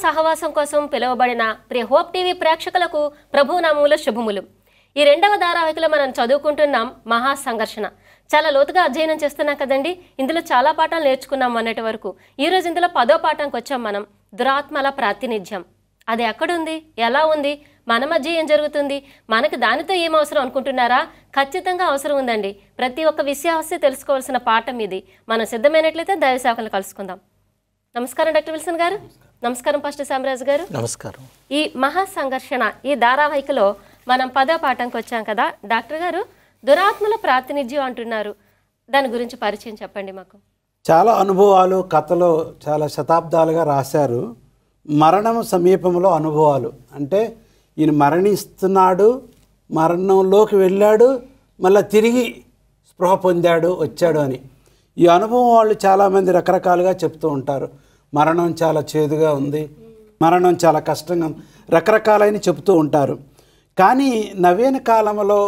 సహవాసం కోసం పిలువబడిన ప్రియ హోప్ టీవీ ప్రేక్షకులకు ప్రభు నామములో శుభములు. ఈ రెండవ ధారావాహికలో మనం చదువుకుంటున్నాం మహా సంఘర్షణ. చాలా లోతుగా అధ్యయనం చేస్తున్నాం కదండి. ఇందులో చాలా పాఠాలు నేర్చుకున్నాం మొన్నటి వరకు. ఈరోజు ఇందులో 10వ పాఠంకి వచ్చాం మనం. దురాత్మల ప్రాతినిధ్యం. అది ఎక్కడుంది, ఎలా ఉంది, మన మధ్య ఏం జరుగుతుంది, మనకు దానితో ఏం అవసరం అనుకుంటున్నారా? ఖచ్చితంగా అవసరం ఉందండి. ప్రతి ఒక్క విషయాన్ని తెలుసుకోవాల్సిన పాఠం ఇది. మనం సిద్ధమైనట్లయితే దైవ సేవకులను కలుసుకుందాం. నమస్కారం డాక్టర్ విల్సన్ గారు. నమస్కారం పాస్టర్ సామ్రాజ్ గారు. నమస్కారం. ఈ మహా సంఘర్షణ ఈ ధారావాహికలో మనం 10వ పాఠంకి వచ్చాం కదా. డాక్టర్ గారు, దురాత్మల ప్రాతినిధ్యం అంటున్నారు, దాని గురించి పరిచయం చెప్పండి మాకు. చాలా అనుభవాలు, కథలు చాలా శతాబ్దాలుగా రాశారు. మరణం సమీపంలో అనుభవాలు అంటే ఈయన మరణిస్తున్నాడు, మరణంలోకి వెళ్ళాడు, మళ్ళీ తిరిగి స్పృహ పొందాడు, వచ్చాడు అని. ఈ అనుభవం వాళ్ళు చాలామంది రకరకాలుగా చెప్తూ ఉంటారు. మరణం చాలా చేదుగా ఉంది, మరణం చాలా కష్టంగా, రకరకాలైన చెప్తూ ఉంటారు. కానీ నవీన కాలంలో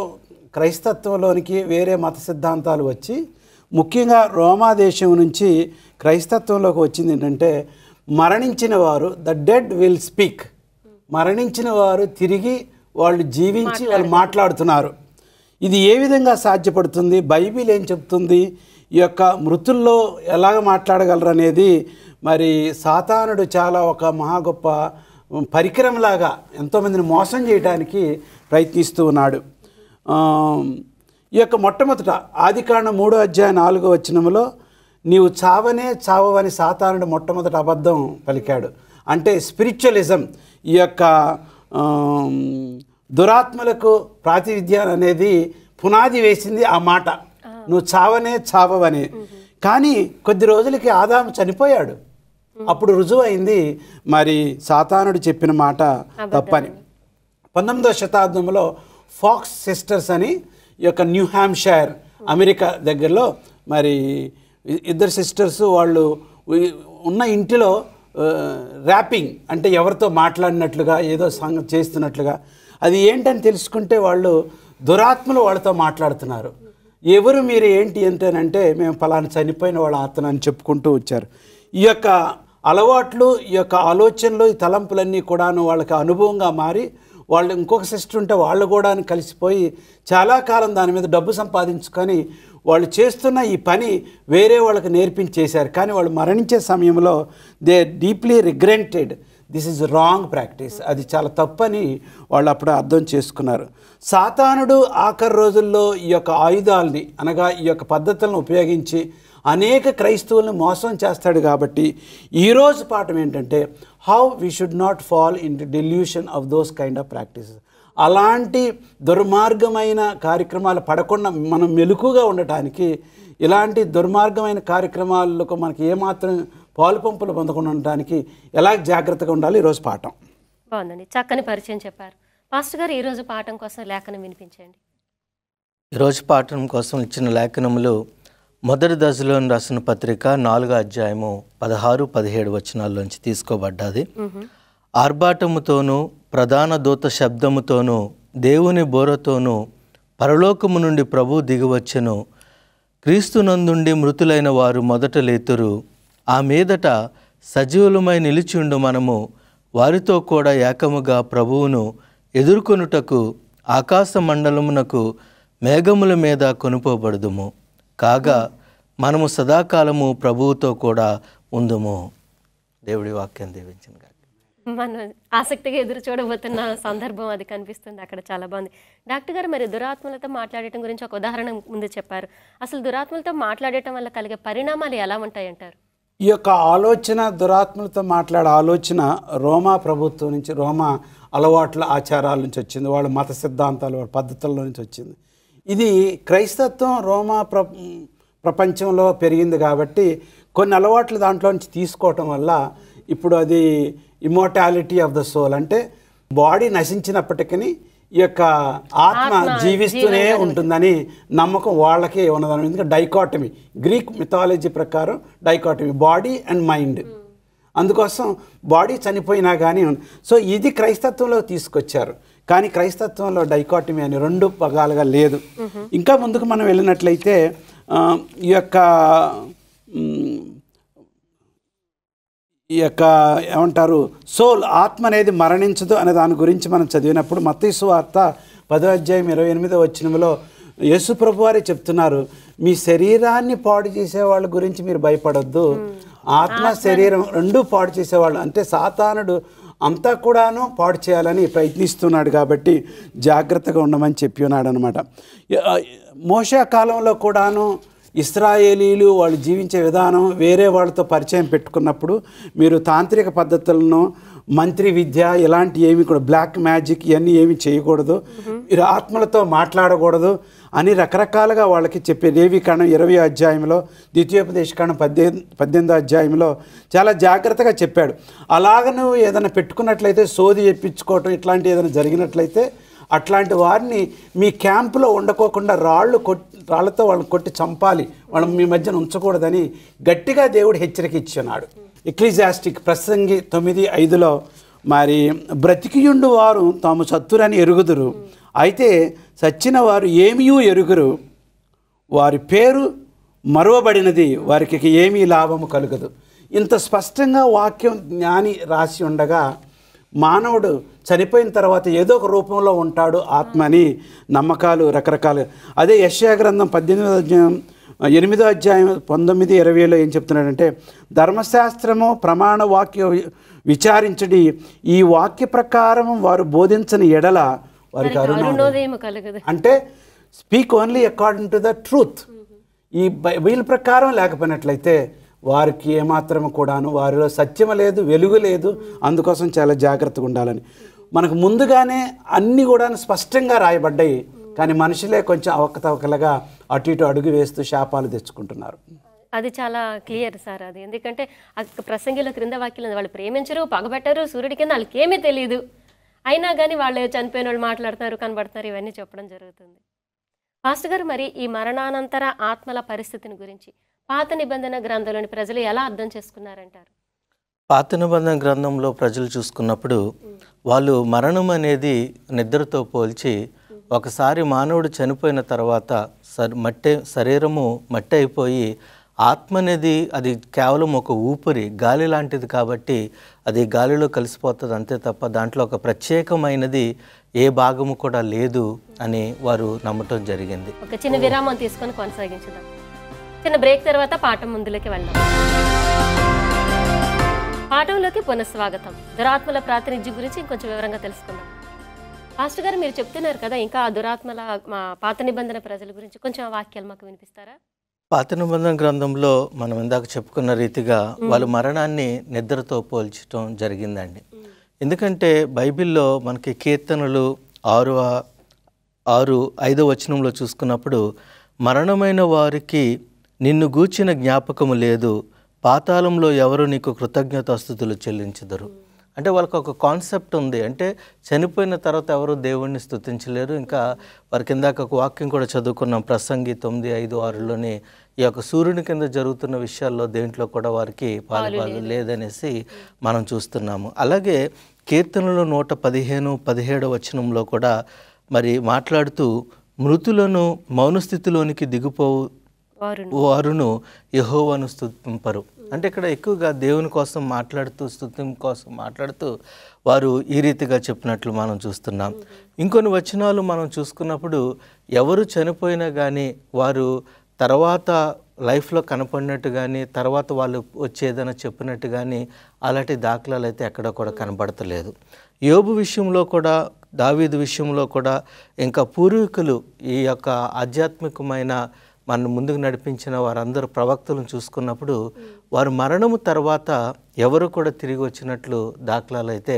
క్రైస్తత్వంలోనికి వేరే మత సిద్ధాంతాలు వచ్చి, ముఖ్యంగా రోమా దేశం నుంచి క్రైస్తత్వంలోకి వచ్చింది ఏంటంటే, మరణించిన వారు, ద డెడ్ విల్ స్పీక్, మరణించిన వారు తిరిగి వాళ్ళు జీవించి వాళ్ళు మాట్లాడుతున్నారు. ఇది ఏ విధంగా సాధ్యపడుతుంది, బైబిల్ ఏం చెప్తుంది, ఈ యొక్క మృతుల్లో ఎలాగ మాట్లాడగలరు అనేది మరి సాతానుడు చాలా ఒక మహా గొప్ప పరికరంలాగా ఎంతోమందిని మోసం చేయడానికి ప్రయత్నిస్తూ ఉన్నాడు. ఈ యొక్క మొట్టమొదట ఆదికాండం 3వ అధ్యాయం 4వ వచనంలో నీవు చావనే చావని సాతానుడు మొట్టమొదట అబద్ధం పలికాడు. అంటే స్పిరిచువలిజం, ఈ యొక్క దురాత్మలకు ప్రాతినిధ్యం అనేది పునాది వేసింది ఆ మాట, నువ్వు చావనే చావని. కానీ కొద్ది రోజులకి ఆదాము చనిపోయాడు. అప్పుడు రుజువు అయింది మరి సాతానుడు చెప్పిన మాట తప్పని. 19వ శతాబ్దంలో ఫాక్స్ సిస్టర్స్ అని ఈ యొక్క న్యూ హ్యాంప్షైర్ అమెరికా దగ్గరలో మరి ఇద్దరు సిస్టర్స్ వాళ్ళు ఉన్న ఇంటిలో ర్యాపింగ్ అంటే ఎవరితో మాట్లాడినట్లుగా ఏదో చేస్తున్నట్లుగా, అది ఏంటని తెలుసుకుంటే వాళ్ళు దురాత్మలు వాళ్ళతో మాట్లాడుతున్నారు. ఎవరు మీరు ఏంటి అంటే మేము పలానా చనిపోయిన వాళ్ళ ఆత్మ అని చెప్పుకుంటూ వచ్చారు. ఈ యొక్క అలవాట్లు, ఈ యొక్క ఆలోచనలు, ఈ తలంపులన్నీ కూడాను వాళ్ళకి అనుభవంగా మారి, వాళ్ళు ఇంకొక సిస్టర్ ఉంటే వాళ్ళు కూడా కలిసిపోయి చాలా కాలం దాని మీద డబ్బు సంపాదించుకొని వాళ్ళు చేస్తున్న ఈ పని వేరే వాళ్ళకి నేర్పించేశారు. కానీ వాళ్ళు మరణించే సమయంలో they deeply regretted, this is wrong practice, అది చాలా తప్పని వాళ్ళు అప్పుడు అర్థం చేసుకున్నారు. సాతానుడు ఆఖరి రోజుల్లో ఈ యొక్క ఆయుధాలని అనగా ఈ యొక్క పద్ధతులను ఉపయోగించి అనేక క్రైస్తవులను మోసం చేస్తాడు. కాబట్టి ఈరోజు పాఠం ఏంటంటే how we should not fall in to delusion of those kind of practices. అలాంటి దుర్మార్గమైన కార్యక్రమాలు పడకుండా మనం మెలకుగా ఉండటానికి, ఇలాంటి దుర్మార్గమైన కార్యక్రమాలకు మనకి ఏమాత్రం పాలు పంపులు పొందకుండా ఉండటానికి ఎలా జాగ్రత్తగా ఉండాలి ఈరోజు పాఠం. బాగుందండి, చక్కని పరిచయం చెప్పారు. పాస్టర్ గారు, ఈరోజు పాఠం కోసం లేఖనం వినిపించండి. ఈరోజు పాఠం కోసం ఇచ్చిన లేఖనములు మొదటి దశలోని రాసిన పత్రిక 4వ అధ్యాయము 16-17 వచనాల్లోంచి తీసుకోబడ్డది. ఆర్భాటముతోనూ ప్రధాన దూత శబ్దముతోనూ దేవుని బోరతోనూ పరలోకము నుండి ప్రభు దిగివచ్చెను. క్రీస్తునందుండి మృతులైన వారు మొదట లేతురు. ఆ మీదట సజీవులమై నిలిచిండు మనము వారితో కూడా ఏకముగా ప్రభువును ఎదుర్కొనుటకు ఆకాశ మండలమునకు మేఘముల మీద కొనుపోబడుదుము. కాగా మనము సదాకాలము ప్రభువుతో కూడా ఉందుము. దేవుడి వాక్యం దీవించిన గాక. మనం ఆసక్తిగా ఎదురు చూడబోతున్న సందర్భం అది కనిపిస్తుంది అక్కడ. చాలా బాగుంది డాక్టర్ గారు. మరి దురాత్మలతో మాట్లాడటం గురించి ఒక ఉదాహరణ ముందు చెప్పారు. అసలు దురాత్మలతో మాట్లాడటం వల్ల కలిగే పరిణామాలు ఎలా ఉంటాయంటారు? ఈ యొక్క ఆలోచన, దురాత్మలతో మాట్లాడే ఆలోచన రోమా ప్రభుత్వం నుంచి, రోమా అలవాట్ల ఆచారాల నుంచి వచ్చింది, వాళ్ళ మత సిద్ధాంతాలు, వాళ్ళ పద్ధతుల్లో నుంచి వచ్చింది. ఇది క్రైస్తత్వం రోమా ప్రపంచంలో పెరిగింది కాబట్టి కొన్ని అలవాట్లు దాంట్లో నుంచి తీసుకోవటం వల్ల ఇప్పుడు అది ఇమ్మోర్టాలిటీ ఆఫ్ ద సోల్, అంటే బాడీ నశించినప్పటికీ ఈ యొక్క ఆత్మ జీవిస్తూనే ఉంటుందని నమ్మకం వాళ్ళకే ఉన్నదాన్ని. ఎందుకంటే డైకాటమీ, గ్రీక్ మిథాలజీ ప్రకారం డైకాటమీ, బాడీ అండ్ మైండ్. అందుకోసం బాడీ చనిపోయినా కానీ, సో ఇది క్రైస్తత్వంలో తీసుకొచ్చారు. కానీ క్రైస్తత్వంలో డైకాటమీ అని 2 భాగాలుగా లేదు. ఇంకా ముందుకు మనం వెళ్ళినట్లయితే ఈ యొక్క ఈ యొక్క ఏమంటారు సోల్ ఆత్మ అనేది మరణించదు అనే దాని గురించి మనం చదివినప్పుడు మత్తయి సువార్త 10వ అధ్యాయం 28వ వచనంలో యేసు ప్రభు వారే చెప్తున్నారు, మీ శరీరాన్ని పాడు చేసే వాళ్ళ గురించి మీరు భయపడొద్దు, ఆత్మ శరీరం రెండూ పాడు చేసేవాళ్ళు, అంటే సాతానుడు అంతా కూడాను పాడు చేయాలని ప్రయత్నిస్తున్నాడు కాబట్టి జాగ్రత్తగా ఉండమని చెప్పి ఉన్నాడు అనమాట. మోషే కాలంలో కూడాను ఇశ్రాయేలీలు వాళ్ళు జీవించే విధానం వేరే వాళ్ళతో పరిచయం పెట్టుకున్నప్పుడు మీరు తాంత్రిక పద్ధతులను, మంత్రి విద్య ఇలాంటి ఏమి కూడా, బ్లాక్ మ్యాజిక్ ఇవన్నీ ఏమి చేయకూడదు, మీరు ఆత్మలతో మాట్లాడకూడదు అని రకరకాలుగా వాళ్ళకి చెప్పే లేవీకాండం 20వ అధ్యాయంలో, ద్వితీయోపదేశకాండం 18వ అధ్యాయంలో చాలా జాగ్రత్తగా చెప్పాడు. అలాగ నువ్వు ఏదైనా పెట్టుకున్నట్లయితే, సోది చెప్పించుకోవటం ఇట్లాంటి ఏదైనా జరిగినట్లయితే అట్లాంటి వారిని మీ క్యాంపులో ఉండకోకుండా రాళ్లతో వాళ్ళని కొట్టి చంపాలి, వాళ్ళని మీ మధ్యన ఉంచకూడదని గట్టిగా దేవుడు హెచ్చరిక ఇచ్చున్నాడు. ఎక్లీజియాస్టిక్ ప్రసంగి 9:5లో మరి బ్రతికియుండు వారు తాము చత్తురని ఎరుగుదురు, అయితే చచ్చిన వారు ఏమీ ఎరుగురు, వారి పేరు మరువబడినది, వారికి ఏమీ లాభము కలుగదు. ఇంత స్పష్టంగా వాక్యం జ్ఞాని రాసి ఉండగా మానవుడు చనిపోయిన తర్వాత ఏదో ఒక రూపంలో ఉంటాడు ఆత్మ అని నమ్మకాలు రకరకాలు. అదే యెషయా గ్రంథం 18వ అధ్యాయం 8వ అధ్యాయం 19-20లో ఏం చెప్తున్నాడంటే, ధర్మశాస్త్రము ప్రమాణ వాక్య విచారించడి, ఈ వాక్య ప్రకారం వారు బోధించని ఎడల వారికి అరుణోదయం కలగదు. అంటే speak only according to the truth. ఈ బైబిల్ ప్రకారం లేకపోయినట్లయితే వారికి ఏమాత్రము కూడాను వారిలో సత్యం లేదు, వెలుగు లేదు. అందుకోసం చాలా జాగ్రత్తగా ఉండాలని మనకు ముందుగానే అన్నీ కూడా స్పష్టంగా రాయబడ్డాయి. కానీ మనుషులే కొంచెం అవకతవకలుగా అటు ఇటు అడుగు వేస్తూ శాపాలు తెచ్చుకుంటున్నారు. అది చాలా క్లియర్ సార్. అది ఎందుకంటే ప్రసంగిలో క్రింద వాక్యం, వాళ్ళు ప్రేమించరు, పగబెట్టరు, సూర్యుడి కింద వాళ్ళకి ఏమీ తెలియదు, అయినా కానీ వాళ్ళు చనిపోయిన వాళ్ళు మాట్లాడుతున్నారు, కనబడుతున్నారు, ఇవన్నీ చెప్పడం జరుగుతుంది. పాస్టర్ గారు, మరి ఈ మరణానంతర ఆత్మల పరిస్థితిని గురించి పాత నిబంధన గ్రంథంలోని ప్రజలు ఎలా అర్థం చేసుకున్నారంటారు? పాత నిబంధన గ్రంథంలో ప్రజలు చూసుకున్నప్పుడు వాళ్ళు మరణం అనేది నిద్రతో పోల్చి, ఒకసారి మానవుడు చనిపోయిన తర్వాత శరీరము మట్టి అయిపోయి ఆత్మ అనేది అది కేవలం ఒక ఊపిరి, గాలి లాంటిది కాబట్టి అది గాలిలో కలిసిపోతుంది అంతే తప్ప దాంట్లో ఒక ప్రత్యేకమైనది ఏ భాగము కూడా లేదు అని వారు నమ్మటం జరిగింది. ఒక చిన్న విరామం తీసుకొని కొనసాగించుదాం. చిన్న బ్రేక్ తర్వాత పాఠం ముందులోకి వెళ్దాం. పాఠంలోకి పునఃస్వాగతం. దురాత్మల ప్రాతినిధ్యం గురించి ఇంకొంచెం వివరంగా తెలుసుకుందాం. పాస్టర్ గారు, మీరు చెప్తున్నారు కదా ఇంకా ఆ దురాత్మల పాత నిబంధన ప్రజల గురించి కొంచెం ఆ వాక్యాలు మాకు వినిపిస్తారా? పాత నిబంధన గ్రంథంలో మనం ఇందాక చెప్పుకున్న రీతిగా వాళ్ళు మరణాన్ని నిద్రతో పోల్చడం జరిగిందండి. ఎందుకంటే బైబిల్లో మనకి కీర్తనలు 6:5 వచనంలో చూసుకున్నప్పుడు, మరణమైన వారికి నిన్ను గూర్చిన జ్ఞాపకము లేదు, పాతాళంలో ఎవరు నీకు కృతజ్ఞతాస్తుతులు చెల్లించుదరు. అంటే వాళ్ళకి ఒక కాన్సెప్ట్ ఉంది, అంటే చనిపోయిన తర్వాత ఎవరు దేవుణ్ణి స్తుతించలేరు. ఇంకా వారికి ఇందాక ఒక వాక్యం కూడా చదువుకున్నాం, ప్రసంగి 9:5-6లోని ఈ యొక్క సూర్యుని కింద జరుగుతున్న విషయాల్లో దేంట్లో కూడా వారికి పాలు లేదనేసి మనం చూస్తున్నాము. అలాగే కీర్తనలు 115-17 వచనంలో కూడా మరి మాట్లాడుతూ, మృతులను మౌనస్థితిలోనికి దిగిపోవు వారును యెహోవాను స్తుతింపరు. అంటే ఇక్కడ ఎక్కువగా దేవుని కోసం మాట్లాడుతూ, స్తుతింపు కోసం మాట్లాడుతూ వారు ఈ రీతిగా చెప్పినట్లు మనం చూస్తున్నాం. ఇంకొన్ని వచనాలు మనం చూసుకున్నప్పుడు, ఎవరు చనిపోయినా కానీ వారు తర్వాత లైఫ్లో కనపడినట్టు కానీ, తర్వాత వాళ్ళు వచ్చేదైనా చెప్పినట్టు కానీ అలాంటి దాఖలాలు అయితే ఎక్కడ కూడా కనబడతలేదు. యోబు విషయంలో కూడా, దావీదు విషయంలో కూడా, ఇంకా పూర్వీకులు ఈ యొక్క ఆధ్యాత్మికమైన మన ముందుకు నడిపించిన వారందరూ ప్రవక్తలను చూసుకున్నప్పుడు వారు మరణము తర్వాత ఎవరు కూడా తిరిగి వచ్చినట్లు దాఖలాలు అయితే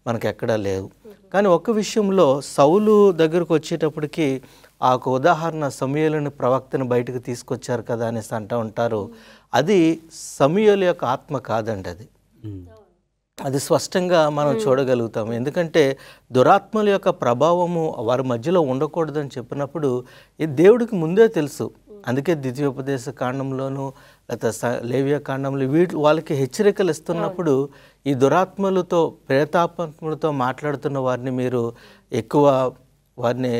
మనకు ఎక్కడా లేవు. కానీ ఒక విషయంలో సౌలు దగ్గరకు వచ్చేటప్పటికి ఆ ఒక ఉదాహరణ, సమూయేలుని ప్రవక్తను బయటకు తీసుకొచ్చారు కదా అనేసి అంటూ ఉంటారు. అది సమూయేలు యొక్క ఆత్మ కాదండి, అది స్పష్టంగా మనం చూడగలుగుతాము. ఎందుకంటే దురాత్మల యొక్క ప్రభావము వారి మధ్యలో ఉండకూడదని చెప్పినప్పుడు ఇది దేవుడికి ముందే తెలుసు. అందుకే ద్వితీయోపదేశ కాండంలోను లేకపోతే లేవియా కాండంలో వాళ్ళకి హెచ్చరికలు ఇస్తున్నప్పుడు ఈ దురాత్మలతో, ప్రేతాత్మలతో మాట్లాడుతున్న వారిని మీరు ఎక్కువ వారిని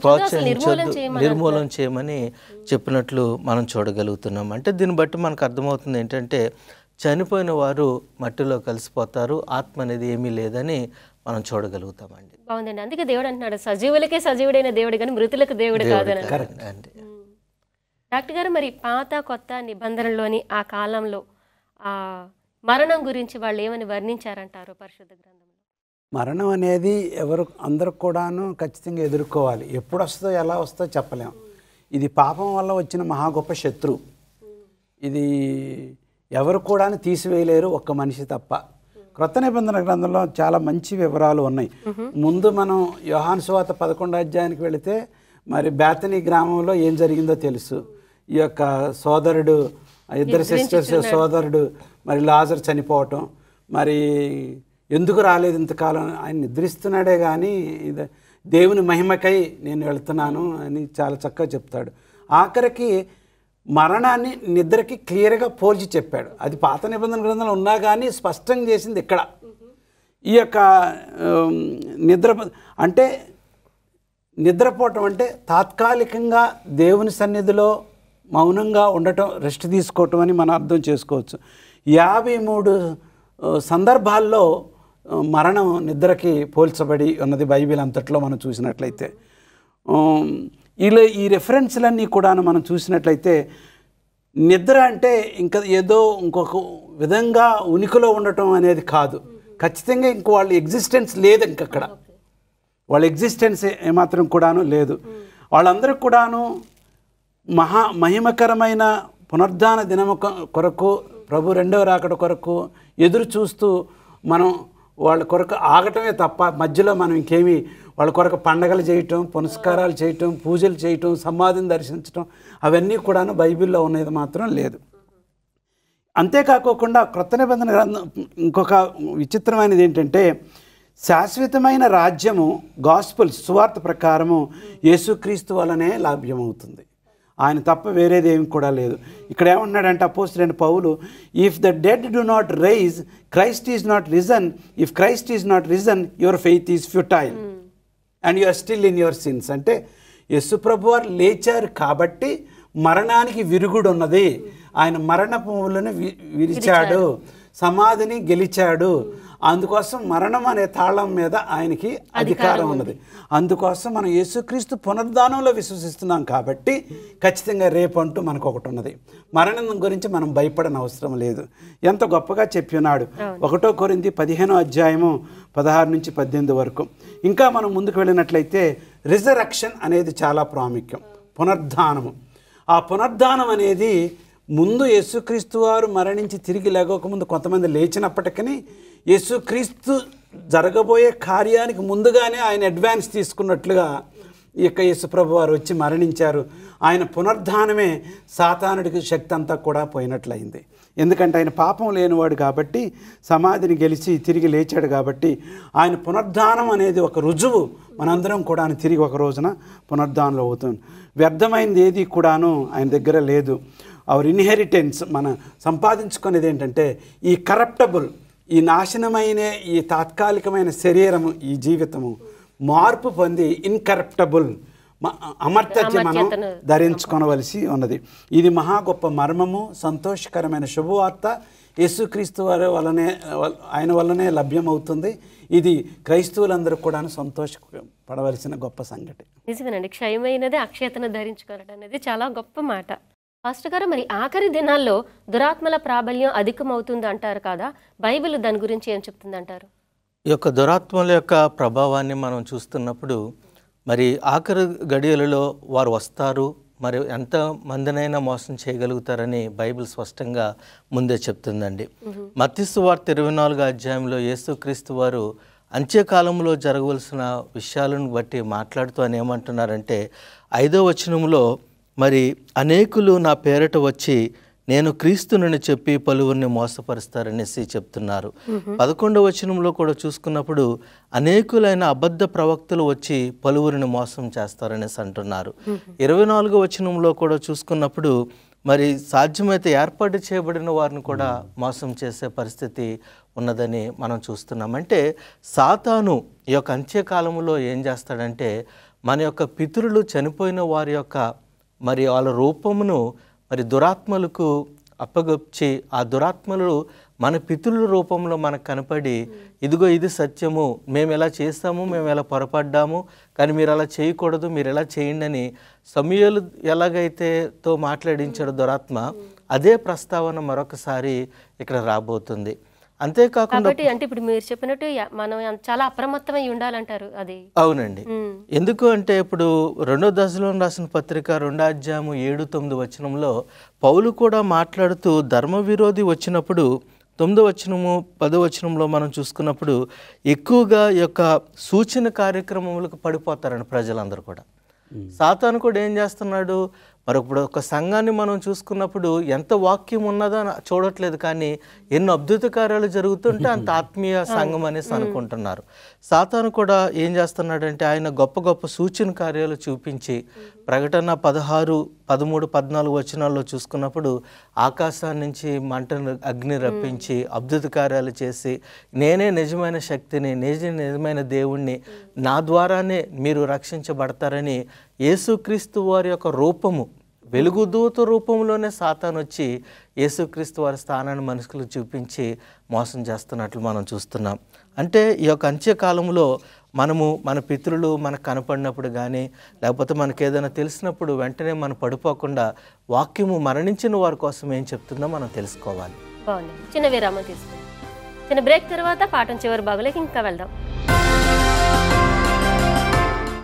ప్రోత్సహించొద్దు, నిర్మూలన చేయమని చెప్పినట్లు మనం చూడగలుగుతున్నాం. అంటే దీన్ని బట్టి మనకు అర్థమవుతుంది ఏంటంటే, చనిపోయిన వారు మట్టిలో కలిసిపోతారు, ఆత్మ అనేది ఏమీ లేదని మనం చూడగలుగుతామండి. బాగుందండి. అందుకే దేవుడు అంటున్నాడు సజీవులకే సజీవుడైన దేవుడు కానీ మృతులకు దేవుడు కాదని. అండి. డాక్టర్ గారు, మరి పాత కొత్త నిబంధనలోని ఆ కాలంలో ఆ మరణం గురించి వాళ్ళు ఏమని వర్ణించారంటారు పరిశుద్ధ గ్రంథంలో? మరణం అనేది అందరూ కూడాను ఖచ్చితంగా ఎదుర్కోవాలి. ఎప్పుడు వస్తుందో ఎలా వస్తుందో చెప్పలేం. ఇది పాపం వల్ల వచ్చిన మహా గొప్ప శత్రువు. ఇది ఎవరు కూడా తీసివేయలేరు, ఒక్క మనిషి తప్ప. క్రొత్త నిబంధన గ్రంథంలో చాలా మంచి వివరాలు ఉన్నాయి. ముందు మనం యోహాను సువార్త 11వ అధ్యాయానికి వెళితే మరి బేతనీ గ్రామంలో ఏం జరిగిందో తెలుసు. ఈ యొక్క సోదరుడు, ఇద్దరు సిస్టర్స్ సోదరుడు మరి లాజరు చనిపోవటం, మరి ఎందుకు రాలేదు ఇంతకాలం, ఆయన నిద్రిస్తున్నాడే కానీ దేవుని మహిమకై నేను వెళ్తున్నాను అని చాలా చక్కగా చెప్తాడు. ఆఖరికి మరణాన్ని నిద్రకి క్లియర్గా పోల్చి చెప్పాడు. అది పాత నిబంధన గ్రంథంలో ఉన్నా కానీ స్పష్టం చేసింది ఇక్కడ. ఈ యొక్క నిద్రపోవటం అంటే తాత్కాలికంగా దేవుని సన్నిధిలో మౌనంగా ఉండటం, రెస్ట్ తీసుకోవటం అని మనం అర్థం చేసుకోవచ్చు. 53 సందర్భాల్లో మరణం నిద్రకి పోల్చబడి ఉన్నది బైబిల్ అంతట్లో మనం చూసినట్లయితే. ఈ రెఫరెన్స్లన్నీ కూడా మనం చూసినట్లయితే నిద్ర అంటే ఇంకా ఏదో ఇంకొక విధంగా ఉనికిలో ఉండటం అనేది కాదు. ఖచ్చితంగా ఇంక వాళ్ళ ఎగ్జిస్టెన్స్ లేదు. ఇంకక్కడ వాళ్ళ ఎగ్జిస్టెన్స్ ఏమాత్రం కూడాను లేదు. వాళ్ళందరూ కూడాను మహిమకరమైన పునరుద్ధాన దినము కొరకు, ప్రభు రెండవ రాకడ కొరకు ఎదురు చూస్తూ మనం వాళ్ళ కొరకు ఆగటమే తప్ప మధ్యలో మనం ఇంకేమీ వాళ్ళ కొరకు పండగలు చేయటం, పునస్కారాలు చేయటం, పూజలు చేయటం, సమాధిని దర్శించటం అవన్నీ కూడాను బైబిల్లో ఉన్నది మాత్రం లేదు. అంతేకాకోకుండా క్రొత్త నిబంధన గ్రంథం ఇంకొక విచిత్రమైనది ఏంటంటే శాశ్వతమైన రాజ్యము గాస్పుల్ సువార్త ప్రకారము యేసుక్రీస్తు వలనే లభ్యమవుతుంది. ఆయన తప్ప వేరేది ఏమి కూడా లేదు. ఇక్కడ ఏమన్నాడంటే అపోస్తలుడైన పౌలు, if the dead do not rise, Christ is not risen. If Christ is not risen, your faith is futile and you are still in your sins. అంటే యేసు ప్రభువారు లేచారు కాబట్టి మరణానికి విరుగుడు ఉన్నది. ఆయన మరణపుములను విరిచాడు, సమాధిని గెలిచాడు. అందుకోసం మరణం అనే తాళం మీద ఆయనకి అధికారం ఉన్నది. అందుకోసం మనం యేసుక్రీస్తు పునరుద్ధానంలో విశ్వసిస్తున్నాం కాబట్టి ఖచ్చితంగా రేపంటూ మనకు ఒకటి ఉన్నది. మరణం గురించి మనం భయపడని అవసరం లేదు. ఎంత గొప్పగా చెప్పి ఉన్నాడు. 1 కొరింథీ 15వ అధ్యాయము 16 నుంచి 18 వరకు. ఇంకా మనం ముందుకు వెళ్ళినట్లయితే రిజరక్షన్ అనేది చాలా ప్రాముఖ్యం. పునరుద్ధానము. ఆ పునరుద్ధానం అనేది ముందు యేసుక్రీస్తు వారు మరణించి తిరిగి లేగకముందు కొంతమంది లేచినప్పటికీ యేసుక్రీస్తు జరగబోయే కార్యానికి ముందుగానే ఆయన అడ్వాన్స్ తీసుకున్నట్లుగా ఈ యొక్క యేసుప్రభు వారు వచ్చి మరణించారు. ఆయన పునరుద్ధానమే సాతానుడికి శక్తి అంతా కూడా పోయినట్లయింది. ఎందుకంటే ఆయన పాపం లేనివాడు కాబట్టి, సమాధిని గెలిచి తిరిగి లేచాడు కాబట్టి ఆయన పునరుద్ధానం అనేది ఒక రుజువు. మనందరం కూడా తిరిగి ఒక రోజున పునరుద్ధానంలో అవుతుంది. వ్యర్థమైనది ఏది కూడాను ఆయన దగ్గర లేదు. అవర్ ఇన్హెరిటెన్స్, మనం సంపాదించుకునేది ఏంటంటే ఈ కరప్టబుల్, ఈ నాశనమైన ఈ తాత్కాలికమైన శరీరము, ఈ జీవితము మార్పు పొంది ఇన్కరప్టబుల్ అమర్త్యత మనం ధరించుకొనవలసి ఉన్నది. ఇది మహా గొప్ప మర్మము, సంతోషకరమైన శుభవార్త. యేసుక్రీస్తు వారి వల్లనే, ఆయన వల్లనే లభ్యమవుతుంది. ఇది క్రైస్తవులందరూ కూడా సంతోషపడవలసిన గొప్ప సంగతి. నిజమేనండి. క్షయమైనది అక్షయతను ధరించుకోవడం అనేది చాలా గొప్ప మాట. పాస్టర్ గారు, మరి ఆఖరి దినాల్లో దురాత్మల ప్రాబల్యం అధికమవుతుంది అంటారు కదా, బైబిల్ దాని గురించి ఏం చెప్తుంది అంటారు? ఈ యొక్క దురాత్మల యొక్క ప్రభావాన్ని మనం చూస్తున్నప్పుడు మరి ఆఖరి గడియలలో వారు వస్తారు, మరి ఎంత మందినైనా మోసం చేయగలుగుతారని బైబిల్ స్పష్టంగా ముందే చెప్తుందండి. మత్తయి సువార్త 24వ అధ్యాయంలో యేసుక్రీస్తు వారు అంత్యకాలంలో జరగవలసిన విషయాలను బట్టి మాట్లాడుతూ అని ఏమంటున్నారంటే 5వ వచనంలో, మరి అనేకులు నా పేరట వచ్చి నేను క్రీస్తునని చెప్పి పలువురిని మోసపరుస్తారనేసి చెప్తున్నారు. 11వ వచనంలో కూడా చూసుకున్నప్పుడు అనేకులైన అబద్ధ ప్రవక్తలు వచ్చి పలువురిని మోసం చేస్తారనేసి అంటున్నారు. 24వ వచనంలో కూడా చూసుకున్నప్పుడు మరి సాధ్యమైతే ఏర్పాటు చేయబడిన వారిని కూడా మోసం చేసే పరిస్థితి ఉన్నదని మనం చూస్తున్నాం. అంటే సాతాను ఈ యొక్క అంత్యకాలంలో ఏం చేస్తాడంటే మన యొక్క పితరులు చనిపోయిన వారి యొక్క మరి వాళ్ళ రూపమును మరి దురాత్మలకు అప్పగొచ్చి ఆ దురాత్మలు మన పితరుల రూపంలో మనకు కనపడి ఇదిగో ఇది సత్యము, మేము ఎలా చేస్తాము, మేము ఎలా పొరపడ్డాము, కానీ మీరు అలా చేయకూడదు, మీరు ఎలా చేయండి అని సమూయేలు ఎలాగైతే తో మాట్లాడించాడు దురాత్మ, అదే ప్రస్తావన మరొకసారి ఇక్కడ రాబోతుంది. అంతేకాకుండా కాబట్టి అంటే ఇప్పుడు మీరు చెప్పినట్టు మనం చాలా అప్రమత్తమై ఉండాలంటారు. అది అవునండి. ఎందుకు అంటే ఇప్పుడు 2వ దశలోని రాసిన పత్రిక 2వ అధ్యాయము 7-9 వచనంలో పౌలు కూడా మాట్లాడుతూ ధర్మ విరోధి వచ్చినప్పుడు 9వ వచనము 10వ వచనంలో మనం చూసుకున్నప్పుడు ఎక్కువగా ఈ యొక్క సూచన కార్యక్రమములకు పడిపోతారండి ప్రజలందరూ కూడా. సాతాను కూడా ఏం చేస్తున్నాడు, మరి ఇప్పుడు ఒక సంఘాన్ని మనం చూసుకున్నప్పుడు ఎంత వాక్యం ఉన్నదో చూడట్లేదు, కానీ ఎన్నో అద్భుత కార్యాలు జరుగుతుంటే అంత ఆత్మీయ సంఘం అనేసి అనుకుంటున్నారు. సాతాను కూడా ఏం చేస్తున్నాడంటే ఆయన గొప్ప గొప్ప సూచన కార్యాలు చూపించి ప్రకటన 16, 13, 14 వచనాల్లో చూసుకున్నప్పుడు ఆకాశాన్ని నుంచి మంటను అగ్ని రప్పించి అద్భుత కార్యాలు చేసి నేనే నిజమైన శక్తిని, నిజమైన దేవుణ్ణి, నా ద్వారానే మీరు రక్షించబడతారని యేసుక్రీస్తు వారి యొక్క రూపము, వెలుగుదూత రూపంలోనే సాతాను వచ్చి యేసుక్రీస్తు వారి స్థానాన్ని మనుషులకు చూపించి మోసం చేస్తున్నట్లు మనం చూస్తున్నాం. అంటే ఈ యొక్క అంత్యకాలంలో మనము మన పితరులు మనకు కనపడినప్పుడు కానీ లేకపోతే మనకు ఏదైనా తెలిసినప్పుడు వెంటనే మనం పడిపోకుండా వాక్యము మరణించిన వారి కోసం ఏం చెప్తుందో మనం తెలుసుకోవాలి. బాగుంది. చిన్న విరామం తీసుకుందాం. చిన్న బ్రేక్ తర్వాత పాఠం చివరి భాగంలోకి ఇంకా వెళ్దాం.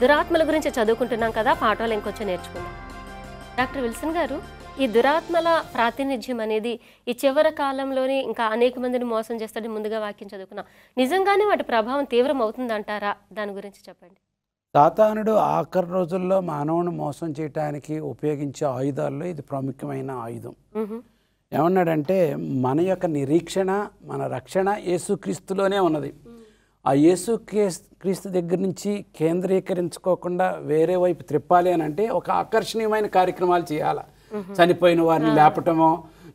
దురాత్మల గురించి చదువుకుంటున్నాం కదా, పాఠాలు ఇంకొంచెం నేర్చుకుందాం. డాక్టర్ విల్సన్ గారు, ఈ దురాత్మల ప్రాతినిధ్యం అనేది ఈ చివరి కాలంలోని ఇంకా అనేక మందిని మోసం చేస్తాడని ముందుగా వాక్యం చదువుకున్నాం. నిజంగానే వాటి ప్రభావం తీవ్రం అవుతుందంటారా? దాని గురించి చెప్పండి. సాతానుడు ఆఖరి రోజుల్లో మానవుని మోసం చేయడానికి ఉపయోగించే ఆయుధాల్లో ఇది ప్రాముఖ్యమైన ఆయుధం. ఏమన్నాడంటే మన యొక్క నిరీక్షణ, మన రక్షణ యేసుక్రీస్తులోనే ఉన్నది. ఆ యేసుక్రీస్తు దగ్గర నుంచి కేంద్రీకరించుకోకుండా వేరే వైపు త్రిప్పాలి అని అంటే ఒక ఆకర్షణీయమైన కార్యక్రమాలు చేయాలి. చనిపోయిన వారిని లేపటమో,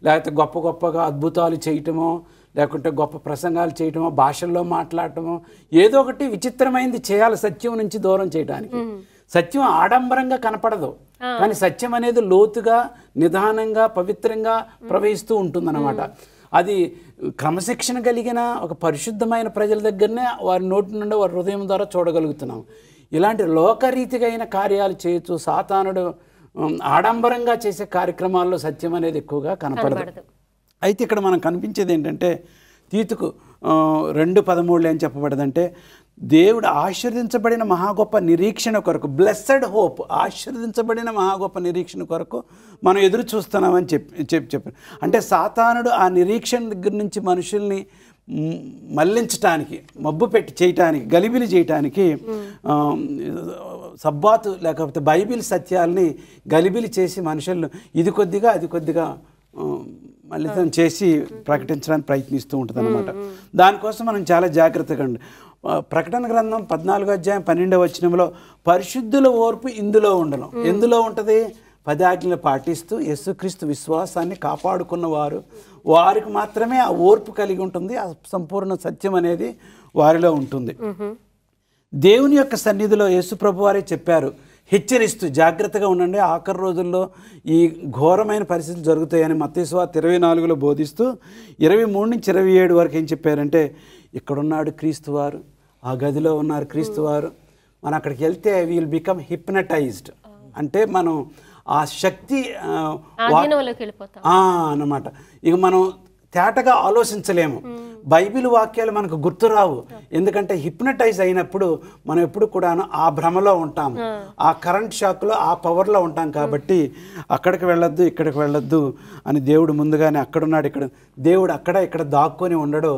లేకపోతే గొప్ప గొప్పగా అద్భుతాలు చేయటమో, లేకుంటే గొప్ప ప్రసంగాలు చేయటమో, భాషల్లో మాట్లాడటమో, ఏదో ఒకటి విచిత్రమైనది చేయాలి సత్యం నుంచి దూరం చేయడానికి. సత్యం ఆడంబరంగా కనపడదు, కానీ సత్యం అనేది లోతుగా, నిదానంగా, పవిత్రంగా ప్రవహిస్తూ ఉంటుందన్నమాట. అది క్రమశిక్షణ కలిగిన ఒక పరిశుద్ధమైన ప్రజల దగ్గరనే వారి నోటి నుండి వారి హృదయం ద్వారా చూడగలుగుతున్నాం. ఇలాంటి లోకరీతిగా అయిన కార్యాలు చేయొచ్చు. సాతానుడు ఆడంబరంగా చేసే కార్యక్రమాల్లో సత్యం అనేది ఎక్కువగా కనపడదు. అయితే ఇక్కడ మనం కనిపించేది ఏంటంటే తీతుకు 2:13 ఏం చెప్పబడదంటే దేవుడు ఆశీర్వదించబడిన మహా గొప్ప నిరీక్షణ కొరకు, బ్లెస్సెడ్ హోప్, ఆశీర్వదించబడిన మహా గొప్ప నిరీక్షణ కొరకు మనం ఎదురు చూస్తున్నామని చెప్పారు. అంటే సాతానుడు ఆ నిరీక్షణ దగ్గర నుంచి మనుషుల్ని మళ్లించటానికి, మబ్బు పెట్టి చేయటానికి, గలిబిలి చేయటానికి సబ్బాతు లేకపోతే బైబిల్ సత్యాల్ని గలిబిలి చేసి మనుషులను ఇది కొద్దిగా అది కొద్దిగా మళ్ళీ చేసి ప్రకటించడానికి ప్రయత్నిస్తూ ఉంటుంది అన్నమాట. దానికోసం మనం చాలా జాగ్రత్తగా ఉండాలి. ప్రకటన గ్రంథం 14వ అధ్యాయం 12వ వచనంలో పరిశుద్ధుల ఓర్పు ఇందులో ఉండడం. ఎందులో ఉంటుంది? 10 ఆజ్ఞలు పాటిస్తూ యేసుక్రీస్తు విశ్వాసాన్ని కాపాడుకున్న వారికి మాత్రమే ఆ ఓర్పు కలిగి ఉంటుంది. ఆ సంపూర్ణ సత్యం అనేది వారిలో ఉంటుంది. దేవుని యొక్క సన్నిధిలో యేసు ప్రభు వారే చెప్పారు, హెచ్చరిస్తూ జాగ్రత్తగా ఉండండి, ఆఖరి రోజుల్లో ఈ ఘోరమైన పరిస్థితులు జరుగుతాయని మత్తయి సువార్త 24లో బోధిస్తూ 23 నుంచి 27 వరకు ఏం చెప్పారంటే, ఇక్కడున్నాడు క్రీస్తు వారు, ఆ గదిలో ఉన్నారు క్రీస్తు వారు, మనం అక్కడికి వెళ్తే విల్ బికమ్ హిప్నటైజ్డ్, అంటే మనం ఆ శక్తి అన్నమాట. ఇక మనం తేటగా ఆలోచించలేము, బైబిల్ వాక్యాలు మనకు గుర్తురావు. ఎందుకంటే హిప్నటైజ్ అయినప్పుడు మనం ఎప్పుడు కూడా ఆ భ్రమలో ఉంటాము, ఆ కరెంట్ షాక్లో, ఆ పవర్లో ఉంటాం. కాబట్టి అక్కడికి వెళ్ళొద్దు, ఇక్కడికి వెళ్ళొద్దు అని దేవుడు ముందుగానే అక్కడున్నాడు. దేవుడు అక్కడ ఇక్కడ దాక్కొని ఉండడు.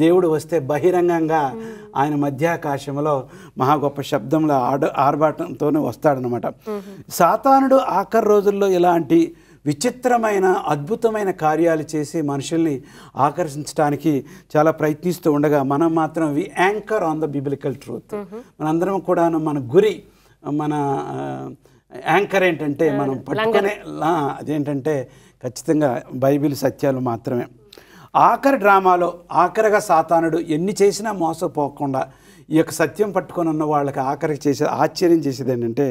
దేవుడు వస్తే బహిరంగంగా ఆయన మధ్యాకాశంలో మహా గొప్ప శబ్దంలో ఆర్భాటంతోనే వస్తాడనమాట. సాతానుడు ఆఖరి రోజుల్లో ఇలాంటి విచిత్రమైన అద్భుతమైన కార్యాలు చేసి మనుషుల్ని ఆకర్షించడానికి చాలా ప్రయత్నిస్తూ ఉండగా మనం మాత్రం we anchor on the biblical truth. మనందరం కూడా మన గురి, మన యాంకర్ ఏంటంటే మనం పట్టుకునే అదేంటంటే ఖచ్చితంగా బైబిల్ సత్యాలు మాత్రమే. ఆఖరి డ్రామాలో ఆఖరిగా సాతానుడు ఎన్ని చేసినా మోసపోకుండా, ఈ యొక్క సత్యం పట్టుకొని ఉన్న వాళ్ళకి ఆఖరికి ఆశ్చర్యం చేసేది ఏంటంటే,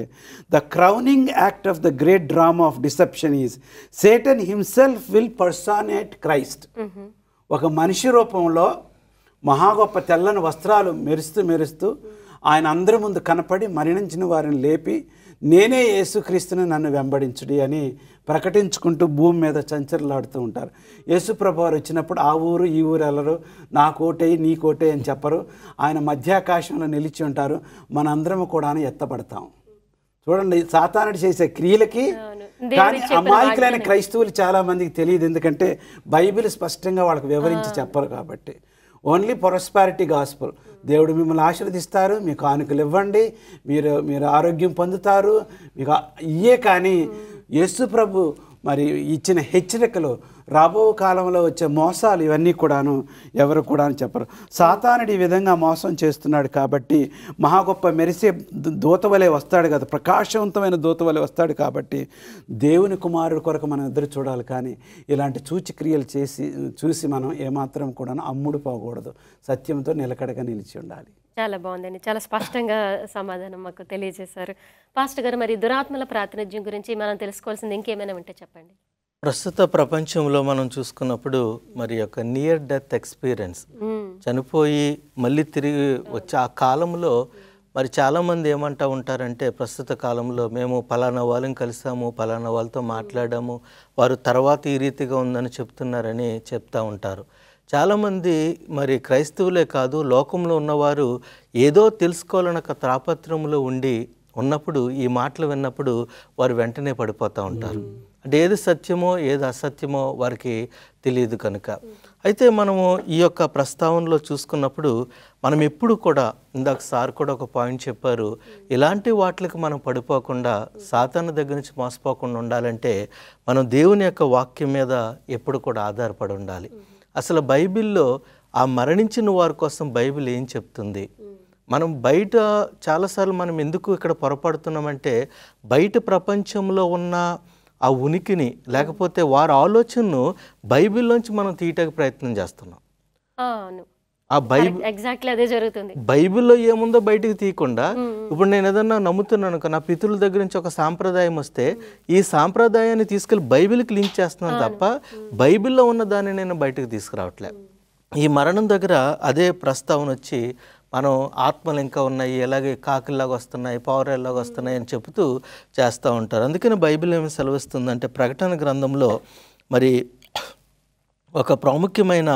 the crowning act of the great drama of deception is Satan himself will personate Christ. ఒక మనిషి రూపంలో మహా గొప్ప తెల్లని వస్త్రాలు మెరుస్తూ ఆయన అందరి ముందు కనపడి మరణించిన వారిని లేపి, నేనే యేసుక్రీస్తుని, నన్ను వెంబడించుడి అని ప్రకటించుకుంటూ భూమి మీద చంచరలాడుతూ ఉంటారు. యేసుప్రభు వారు వచ్చినప్పుడు ఆ ఊరు ఈ ఊరు వెళ్ళరు, నా కోటేయి నీ కోటేయి అని చెప్పరు. ఆయన మధ్యాకాశంలో నిలిచి ఉంటారు, మనందరం కూడా ఎత్తబడతాం. చూడండి, సాతానుడు చేసే క్రియలకి. కానీ అమాయకులైన క్రైస్తవులు చాలామందికి తెలియదు, ఎందుకంటే బైబిల్ స్పష్టంగా వాళ్ళకి వివరించి చెప్పరు కాబట్టి. Only prosperity gospel. దేవుడు మిమ్మల్ని ఆశీర్వదిస్తారు, మీకు కానుకలు ఇవ్వండి, మీరు ఆరోగ్యం పొందుతారు, మీకు ఇయే. కానీ యేసు ప్రభు మరి ఇచ్చిన హెచ్చరికలు, రాబో కాలంలో వచ్చే మోసాలు, ఇవన్నీ కూడాను ఎవరు కూడా చెప్పరు. సాతానుడు ఈ విధంగా మోసం చేస్తున్నాడు కాబట్టి మహా గొప్ప మెరిసే దూతవలే వస్తాడు కదా, ప్రకాశవంతమైన దూతవలే వస్తాడు కాబట్టి దేవుని కుమారుడి కొరకు మనం ఎదురు చూడాలి. కానీ ఇలాంటి సూచక్రియలు చూసి మనం ఏమాత్రం కూడా అమ్ముడు పోకూడదు, సత్యంతో నిలకడగా నిలిచి ఉండాలి. చాలా బాగుందండి, చాలా స్పష్టంగా సమాధానం మాకు తెలియజేశారు. పాస్టర్ గారు, మరి దురాత్మల ప్రాతినిధ్యం గురించి మనం తెలుసుకోవాల్సింది ఇంకేమైనా ఉంటే చెప్పండి. ప్రస్తుత ప్రపంచంలో మనం చూసుకున్నప్పుడు మరి యొక్క నియర్ డెత్ ఎక్స్పీరియన్స్, చనిపోయి మళ్ళీ తిరిగి వచ్చే ఆ కాలంలో మరి చాలామంది ఏమంటూ ఉంటారంటే, ప్రస్తుత కాలంలో మేము పలానా వాళ్ళని కలిసాము, పలానా వాళ్ళతో మాట్లాడాము, వారు తర్వాత ఈ రీతిగా ఉందని చెప్తున్నారని చెప్తూ ఉంటారు. చాలామంది మరి క్రైస్తవులే కాదు, లోకంలో ఉన్నవారు ఏదో తెలుసుకోవాలన్న ఒక తాపత్రయంలో ఉన్నప్పుడు ఈ మాటలు విన్నప్పుడు వారు వెంటనే పడిపోతూ ఉంటారు. అంటే ఏది సత్యమో ఏది అసత్యమో వారికి తెలియదు కనుక. అయితే మనము ఈ యొక్క ప్రస్తావనలో చూసుకున్నప్పుడు మనం ఎప్పుడు కూడా, ఇందాక సార్ కూడా ఒక పాయింట్ చెప్పారు, ఇలాంటి వాటికి మనం పడిపోకుండా, సాతాను దగ్గర నుంచి మోసపోకుండా ఉండాలంటే మనం దేవుని యొక్క వాక్యం మీద ఎప్పుడు కూడా ఆధారపడి ఉండాలి. అసలు బైబిల్లో ఆ మరణించిన వారి కోసం బైబిల్ ఏం చెప్తుంది? మనం బయట చాలాసార్లు మనం ఎందుకు ఇక్కడ పొరపడుతున్నామంటే, బయట ప్రపంచంలో ఉన్న ఆ ఉనికిని లేకపోతే వారి ఆలోచనను బైబిల్లోంచి మనం తీయటానికి ప్రయత్నం చేస్తున్నాం. ఆ ఎగ్జాక్ట్లీ అదే జరుగుతుంది. బైబిల్లో ఏముందో బయటకు తీయకుండా, ఇప్పుడు నేను ఏదన్నా నమ్ముతున్నాను, నా పితృల దగ్గర నుంచి ఒక సాంప్రదాయం వస్తే ఈ సాంప్రదాయాన్ని తీసుకెళ్ళి బైబిల్కి లింక్ చేస్తున్నాను తప్ప బైబిల్లో ఉన్న దాన్ని నేను బయటకు తీసుకురావట్లే. ఈ మరణం దగ్గర అదే ప్రస్తావన వచ్చి, మనం ఆత్మలు ఇంకా ఉన్నాయి, ఎలాగే కాకిల్లాగా వస్తున్నాయి, పౌరేల్లాగా వస్తున్నాయి అని చెబుతూ చేస్తూ ఉంటారు. అందుకని బైబిల్ ఏమి సెలవిస్తుందంటే, ప్రకటన గ్రంథంలో మరి ఒక ప్రాముఖ్యమైన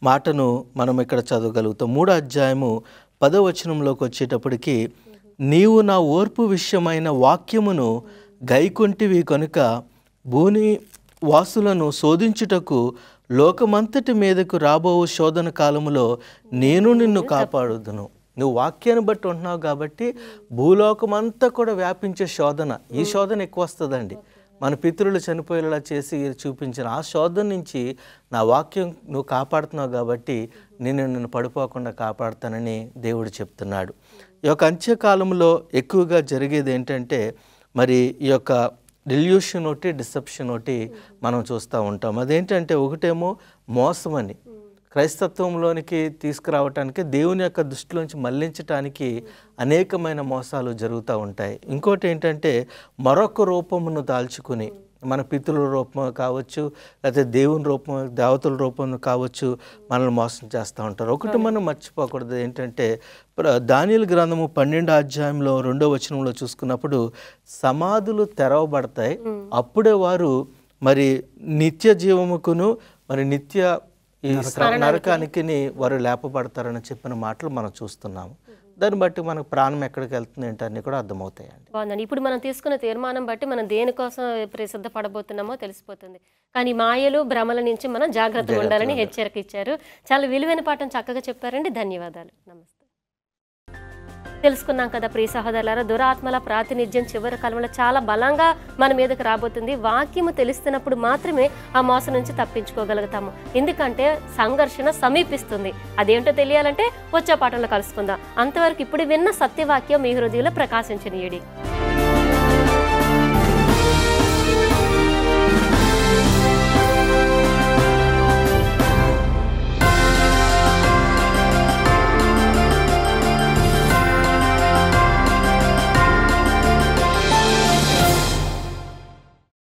మాటను మనం ఇక్కడ చదవగలుగుతాం. 3వ అధ్యాయము 10వ వచనంలోకి వచ్చేటప్పటికి, నీవు నా ఓర్పు విషయమైన వాక్యమును గైకొంటివి కనుక భూని వాసులను శోధించుటకు లోకమంతటి మీదకు రాబో శోధన కాలములో నేను నిన్ను కాపాడుదును. నువ్వు వాక్యాన్ని బట్టి ఉంటున్నావు కాబట్టి భూలోకమంతా కూడా వ్యాపించే శోధన, ఈ శోధన ఎక్కువ వస్తుందండి. మన పితరులు చనిపోయేలా చేసి చూపించిన ఆ శోధన నుంచి నా వాక్యం నువ్వు కాపాడుతున్నావు కాబట్టి నిన్ను పడిపోకుండా కాపాడుతానని దేవుడు చెప్తున్నాడు. ఈ యొక్క అంత్యకాలంలో ఎక్కువగా జరిగేది ఏంటంటే, మరి ఈ యొక్క డెల్యూషన్ ఒకటి, డిసెప్షన్ ఒకటి మనం చూస్తూ ఉంటాం. అదేంటంటే, ఒకటేమో మోసం అని క్రైస్తత్వంలోనికి తీసుకురావటానికి, దేవుని యొక్క దృష్టిలోంచి మళ్లించటానికి అనేకమైన మోసాలు జరుగుతూ ఉంటాయి. ఇంకోటి ఏంటంటే, మరొక రూపమును దాల్చుకుని, మన పితృల రూపం కావచ్చు, లేకపోతే దేవుని రూపం, దేవతల రూపం కావచ్చు, మనల్ని మోసం చేస్తూ ఉంటారు. ఒకటి మనం మర్చిపోకూడదు ఏంటంటే, దానియేలు గ్రంథము 12వ అధ్యాయంలో 2వ వచనంలో చూసుకున్నప్పుడు, సమాధులు తెరవబడతాయి, అప్పుడే వారు మరి నిత్య జీవముకును మరి నిత్య ఈ నరకానికి వారు లేపబడతారని చెప్పిన మాటలు మనం చూస్తున్నాము. దాన్ని బట్టి మనకు ప్రాణం ఎక్కడికి వెళ్తుంది ఏంటన్నీ కూడా అర్థమవుతాయండి. బాగుందండి. ఇప్పుడు మనం తీసుకున్న తీర్మానం బట్టి మనం దేనికోసం సిద్ధపడబోతున్నామో తెలిసిపోతుంది. కానీ మాయలు భ్రమల నుంచి మనం జాగ్రత్తగా ఉండాలని హెచ్చరిక ఇచ్చారు. చాలా విలువైన పాఠం చక్కగా చెప్పారండి. ధన్యవాదాలు. నమస్తే. తెలుసుకున్నాం కదా ప్రియ సహోదరులారా, దురాత్మల ప్రాతినిధ్యం చివరి కాలంలో చాలా బలంగా మన మీదకి రాబోతుంది. వాక్యము తెలుస్తున్నప్పుడు మాత్రమే ఆ మోసం నుంచి తప్పించుకోగలుగుతాము. ఎందుకంటే సంఘర్షణ సమీపిస్తుంది. అదేంటో తెలియాలంటే వచ్చే పాఠంలో కలుసుకుందాం. అంతవరకు ఇప్పుడు విన్న సత్యవాక్యం మీ హృదయంలో ప్రకాశించనీయుడి.